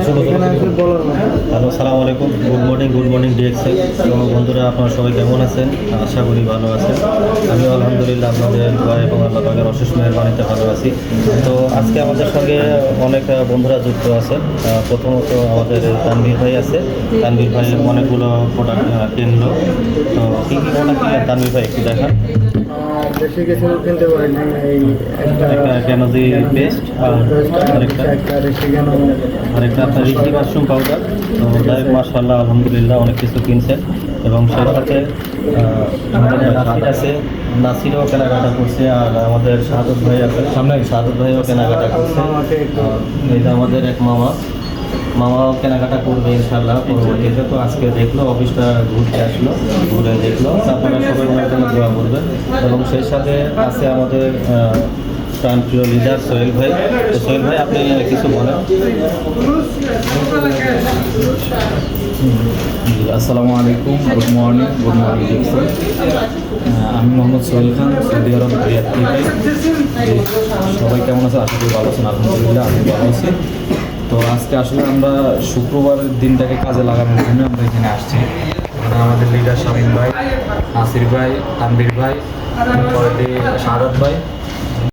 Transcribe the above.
Hello, সালাম আলাইকুম, good morning DXL. তো বন্ধুরা, আপনারা সবাই কেমন আছেন? আশা করি ভালো আছেন। আমিও আলহামদুলিল্লাহ আপনাদের দোয়া এবং আল্লাহ পাকের অশেষ মেহেরবানিতে ভালো আছি। তো আজকে আমাদের সঙ্গে অনেক বন্ধুরা যুক্ত আছেন। প্রথমত আমাদের তানভীর ভাই আছে। তানভীর ভাই অনেকগুলো প্রোডাক্ট কিনলো। তো কী কী প্রোডাক্ট কিনলেন তানভীর ভাই, একটু দেখান। বেশি কিছু কিনতে পারিনি। এই একটা ক্যানোজি পেস্ট আর আরেকটা আপনার রিচি মাশরুম পাউডার। তো যাই হোক, মাশাআল্লাহ আলহামদুলিল্লাহ অনেক কিছু কিনছেন। এবং সেই সাথে আমাদের নাসির আছে, নাসিরও কেনাকাটা করছে। আর আমাদের শাহাদত ভাই আছে, সামনে শাহাদত ভাইও কেনাকাটা করছে। এই যে আমাদের এক মামাও কেনাকাটা করবে ইনশাআল্লাহ পরবর্তীতে। তো আজকে দেখলো, অফিসটা ঘুরতে আসলো, ঘুরে দেখলো। আপনারা সবাই ওনার জন্য দোয়া করবেন। এবং সেই সাথে আছে আমাদের প্রাণপ্রিয় লিডার সোহেল ভাই। তো সোহেল ভাই, আপনি কিছু বলেন। আসসালামু আলাইকুম, গুড মর্নিং আমি মোহাম্মদ সোহেল খান, সৌদি আরব রিয়াদ থেকে। সবাই কেমন আছে? আশা করি ভালো আছেন। আলহামদুলিল্লাহ আমি ভালো আছি। তো আজকে আসলে আমরা শুক্রবারের দিনটাকে কাজে লাগানোর জন্য আমরা এখানে আসছি। আমাদের লিডার শামীম ভাই, নাসির ভাই, তানভীর ভাই, পরে শাহাদত ভাই